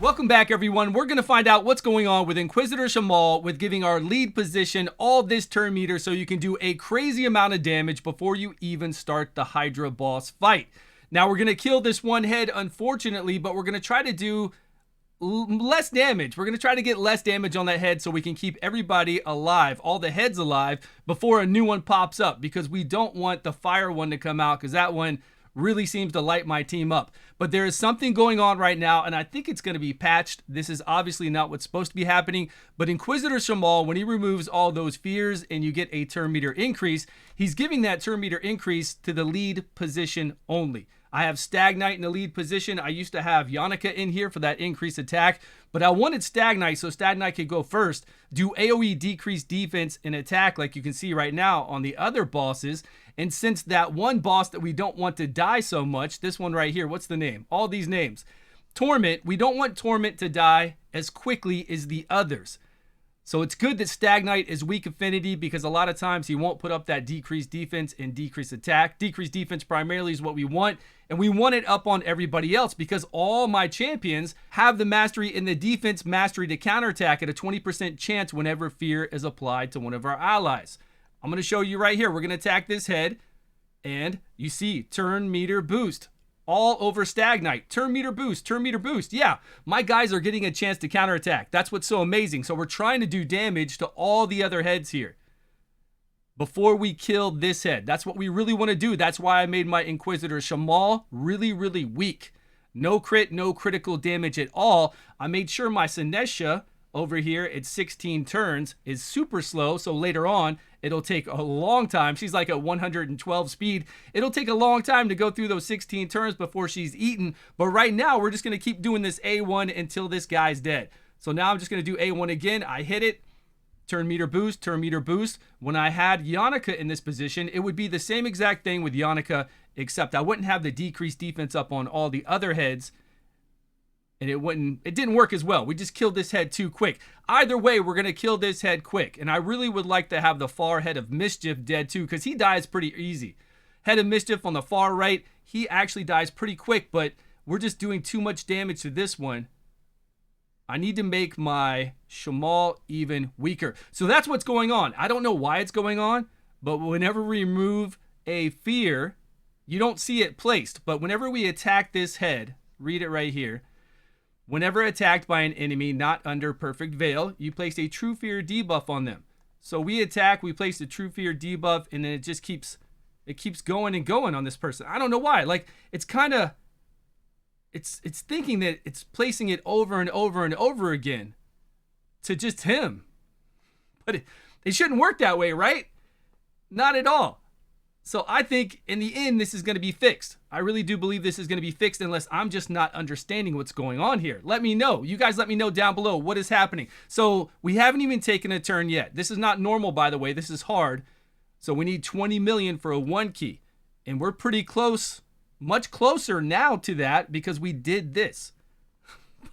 Welcome back, everyone. We're going to find out what's going on with Inquisitor Shamal with giving our lead position all this turn meter so you can do a crazy amount of damage before you even start the Hydra boss fight. Now, we're going to kill this one head, unfortunately, but we're going to try to do less damage. We're going to try to get less damage on that head so we can keep everybody alive, all the heads alive, before a new one pops up, because we don't want the fire one to come out, because that one really seems to light my team up. But there is something going on right now, and I think it's going to be patched. This is obviously not what's supposed to be happening, but Inquisitor Shamal, when he removes all those fears and you get a turn meter increase, he's giving that turn meter increase to the lead position only. I have Stag Knight in the lead position. I used to have Yannicka in here for that increased attack, but I wanted Stag Knight so Stag Knight could go first, do AoE decreased defense and attack like you can see right now on the other bosses. And since that one boss that we don't want to die so much, this one right here, what's the name? All these names. Torment, we don't want Torment to die as quickly as the others. So it's good that Stag Knight is weak affinity, because a lot of times he won't put up that decreased defense and decreased attack. Decreased defense primarily is what we want, and we want it up on everybody else because all my champions have the mastery in the defense mastery to counterattack at a 20% chance whenever fear is applied to one of our allies. I'm going to show you right here. We're going to attack this head, and you see turn meter boost all over Stag Knight. Turn meter boost, turn meter boost. Yeah, my guys are getting a chance to counterattack. That's what's so amazing. So we're trying to do damage to all the other heads here before we kill this head. That's what we really want to do. That's why I made my Inquisitor Shamal really, really weak. No crit, no critical damage at all. I made sure my Senesha over here at 16 turns is super slow, so later on it'll take a long time. She's like at 112 speed. It'll take a long time to go through those 16 turns before she's eaten, but right now we're just going to keep doing this A1 until this guy's dead. So now I'm just going to do A1 again. I hit it, turn meter boost, turn meter boost. When I had Yannicka in this position, it would be the same exact thing with Yannicka, except I wouldn't have the decreased defense up on all the other heads, and it didn't work as well. We just killed this head too quick. Either way, we're going to kill this head quick. And I really would like to have the far head of Mischief dead too, because he dies pretty easy. Head of Mischief on the far right, he actually dies pretty quick, but we're just doing too much damage to this one. I need to make my Shamal even weaker. So that's what's going on. I don't know why it's going on, but whenever we remove a fear, you don't see it placed. But whenever we attack this head, read it right here. Whenever attacked by an enemy not under Perfect Veil, you place a True Fear debuff on them. So we attack, we place the True Fear debuff, and then it just keeps going and going on this person. I don't know why. Like, it's kind of, it's thinking that it's placing it over and over and over again to just him. But it shouldn't work that way, right? Not at all. So I think in the end, this is going to be fixed. I really do believe this is going to be fixed, unless I'm just not understanding what's going on here. Let me know. You guys let me know down below what is happening. So we haven't even taken a turn yet. This is not normal, by the way. This is hard. So we need 20 million for a 1 key. And we're pretty close, much closer now to that because we did this.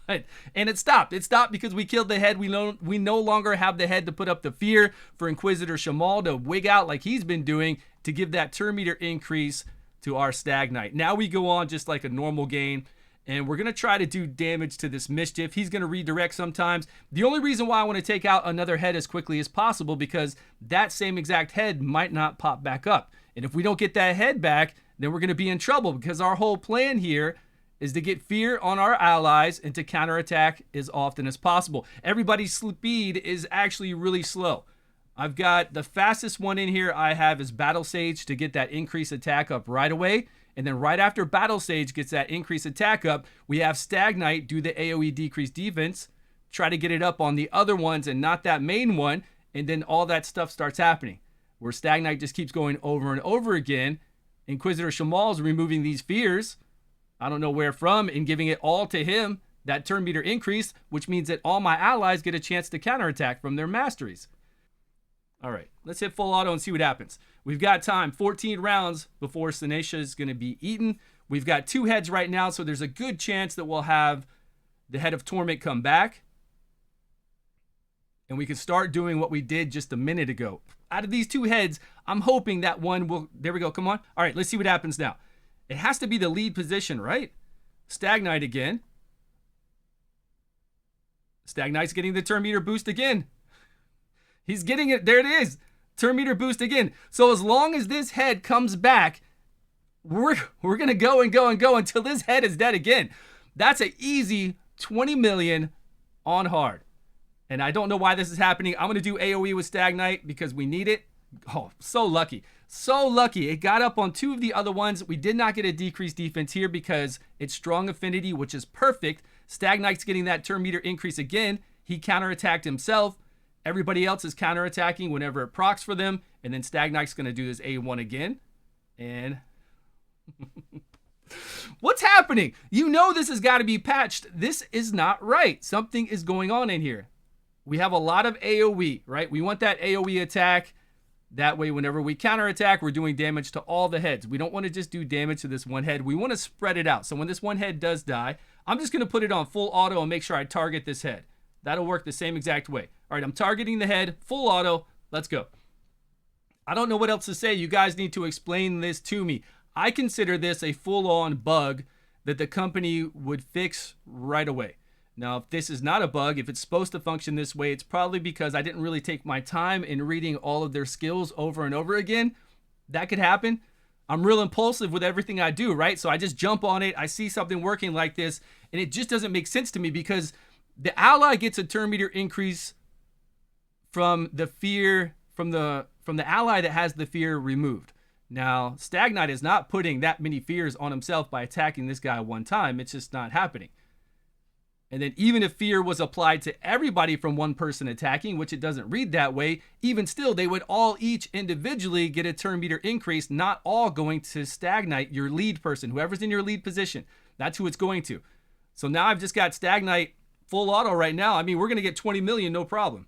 And it stopped. It stopped because we killed the head. We no longer have the head to put up the fear for Inquisitor Shamal to wig out like he's been doing to give that turn meter increase to our Stag Knight. Now we go on just like a normal game, and we're going to try to do damage to this Mischief. He's going to redirect sometimes. The only reason why I want to take out another head as quickly as possible, because that same exact head might not pop back up. And if we don't get that head back, then we're going to be in trouble, because our whole plan here is to get fear on our allies and to counterattack as often as possible. Everybody's speed is actually really slow. I've got the fastest one in here I have is Battle Sage to get that increased attack up right away. And then right after Battle Sage gets that increased attack up, we have Stag Knight do the AoE decreased defense, try to get it up on the other ones and not that main one, and then all that stuff starts happening. Where Stag Knight just keeps going over and over again. Inquisitor Shamal is removing these fears, I don't know where from, and giving it all to him, that turn meter increase, which means that all my allies get a chance to counterattack from their masteries. All right, let's hit full auto and see what happens. We've got time, 14 rounds before Senesha is going to be eaten. We've got 2 heads right now, so there's a good chance that we'll have the head of Torment come back. And we can start doing what we did just a minute ago. Out of these 2 heads, I'm hoping that one will, there we go, come on. All right, let's see what happens now. It has to be the lead position, right? Stag Knight again. Stag Knight's getting the turn meter boost again. He's getting it. There it is. Turn meter boost again. So as long as this head comes back, we're going to go and go and go until this head is dead again. That's an easy 20 million on hard. And I don't know why this is happening. I'm going to do AoE with Stag Knight because we need it. Oh, so lucky. So lucky. It got up on 2 of the other ones. We did not get a decreased defense here because it's strong affinity, which is perfect. Stag Knight's getting that turn meter increase again. He counterattacked himself. Everybody else is counterattacking whenever it procs for them. And then Stag Knight's going to do this A1 again. And what's happening? You know this has got to be patched. This is not right. Something is going on in here. We have a lot of AoE, right? We want that AoE attack. That way, whenever we counterattack, we're doing damage to all the heads. We don't want to just do damage to this one head. We want to spread it out. So when this one head does die, I'm just going to put it on full auto and make sure I target this head. That'll work the same exact way. All right, I'm targeting the head, full auto. Let's go. I don't know what else to say. You guys need to explain this to me. I consider this a full-on bug that the company would fix right away. Now, if this is not a bug, if it's supposed to function this way, it's probably because I didn't really take my time in reading all of their skills over and over again. That could happen. I'm real impulsive with everything I do, right? So I just jump on it. I see something working like this, and it just doesn't make sense to me because the ally gets a turn meter increase from the fear, from the ally that has the fear removed. Now, Stag Knight is not putting that many fears on himself by attacking this guy one time. It's just not happening. And then even if fear was applied to everybody from one person attacking, which it doesn't read that way, even still, they would all each individually get a turn meter increase, not all going to Stag Knight, your lead person, whoever's in your lead position. That's who it's going to. So now I've just got Stag Knight full auto right now. I mean, we're going to get 20 million, no problem.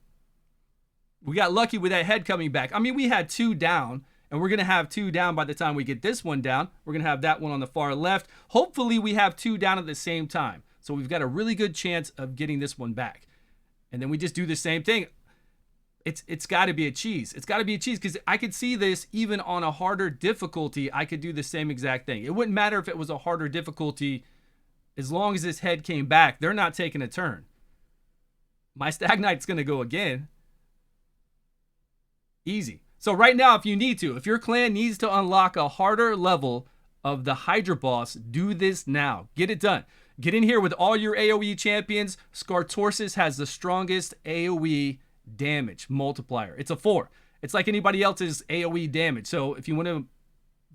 We got lucky with that head coming back. I mean, we had 2 down, and we're going to have 2 down by the time we get this one down. We're going to have that one on the far left. Hopefully, we have 2 down at the same time. So we've got a really good chance of getting this one back. And then we just do the same thing. It's got to be a cheese. It's got to be a cheese because I could see this even on a harder difficulty. I could do the same exact thing. It wouldn't matter if it was a harder difficulty. As long as this head came back, they're not taking a turn. My Stag Knight's going to go again. Easy. So right now, if you need to, if your clan needs to unlock a harder level of the Hydra boss, do this now. Get it done. Get in here with all your AoE champions. Scartorsus has the strongest AoE damage multiplier. It's a 4. It's like anybody else's AoE damage. So if you want to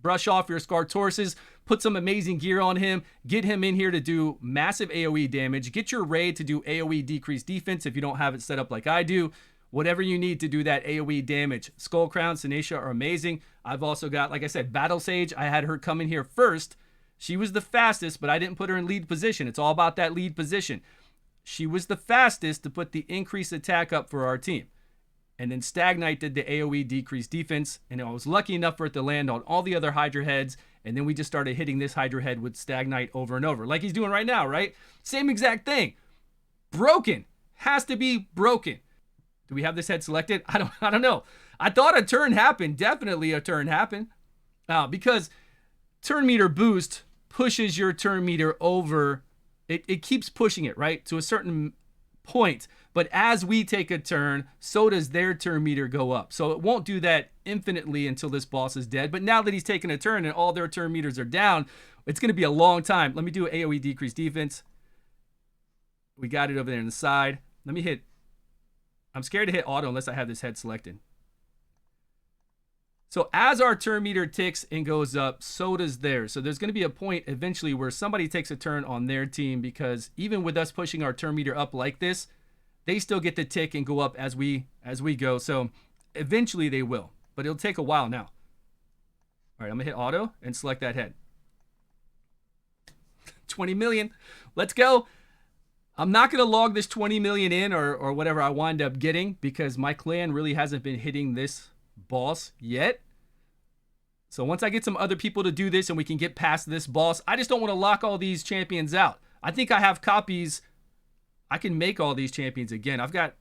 brush off your Scartorsus, put some amazing gear on him, get him in here to do massive AoE damage, get your raid to do AoE decreased defense if you don't have it set up like I do. Whatever you need to do that AoE damage. Skull Crown, Sinesha are amazing. I've also got, like I said, Battle Sage. I had her come in here first. She was the fastest, but I didn't put her in lead position. It's all about that lead position. She was the fastest to put the increased attack up for our team. And then Stag Knight did the AoE decreased defense, and I was lucky enough for it to land on all the other Hydra heads, and then we just started hitting this Hydra head with Stag Knight over and over, like he's doing right now, right? Same exact thing. Broken. Has to be broken. Do we have this head selected? I don't know. I thought a turn happened. Definitely a turn happened. Because turn meter boost pushes your turn meter over. It keeps pushing it, right? To a certain point. But as we take a turn, so does their turn meter go up. So it won't do that infinitely until this boss is dead. But now that he's taken a turn and all their turn meters are down, it's going to be a long time. Let me do AoE decreased defense. We got it over there on the side. Let me hit. I'm scared to hit auto unless I have this head selected. So as our turn meter ticks and goes up, so does theirs. So there's going to be a point eventually where somebody takes a turn on their team, because even with us pushing our turn meter up like this, they still get to tick and go up as we go. So eventually they will, but it'll take a while now. All right, I'm going to hit auto and select that head. 20 million. Let's go. I'm not going to log this 20 million in or whatever I wind up getting, because my clan really hasn't been hitting this boss yet. So once I get some other people to do this and we can get past this boss, I just don't want to lock all these champions out. I think I have copies. I can make all these champions again. I've got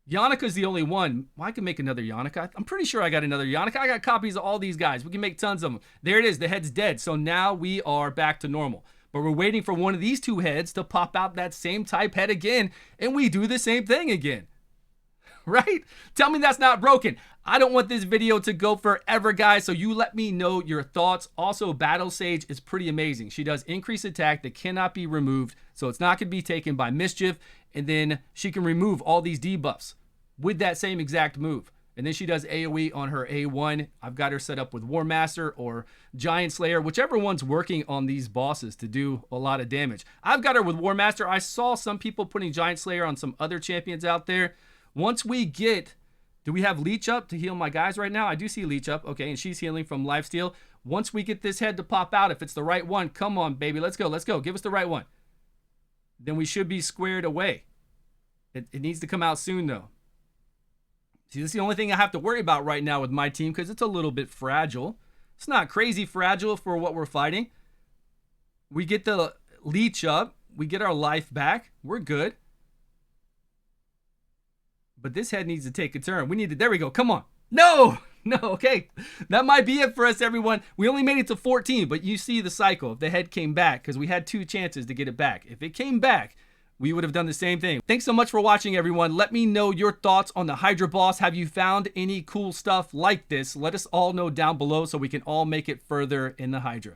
Yannika's the only one. Well, I can make another Yannika. I'm pretty sure I got another Yannika. I got copies of all these guys. We can make tons of them. There it is. The head's dead. So now we are back to normal. but we're waiting for one of these two heads to pop out that same type head again, and we do the same thing again. Right? Tell me that's not broken. I don't want this video to go forever, guys, so you let me know your thoughts. Also, Battle Sage is pretty amazing. She does increased attack that cannot be removed, so it's not going to be taken by Mischief, and then she can remove all these debuffs with that same exact move. And then she does AoE on her A1. I've got her set up with War Master or Giant Slayer, whichever one's working on these bosses to do a lot of damage. I've got her with War Master. I saw some people putting Giant Slayer on some other champions out there. Once we get, do we have Leech up to heal my guys right now? I do see Leech up. Okay, and she's healing from Lifesteal. Once we get this head to pop out, if it's the right one, come on, baby. Let's go. Let's go. Give us the right one. Then we should be squared away. It needs to come out soon, though. See, this is the only thing I have to worry about right now with my team because it's a little bit fragile. It's not crazy fragile for what we're fighting. We get the Leech up. We get our life back. We're good. But this head needs to take a turn. We need to, there we go. Come on. No, okay. That might be it for us, everyone. We only made it to 14, but you see the cycle. If the head came back, because we had 2 chances to get it back. If it came back, we would have done the same thing. Thanks so much for watching, everyone. Let me know your thoughts on the Hydra boss. Have you found any cool stuff like this? Let us all know down below so we can all make it further in the Hydra.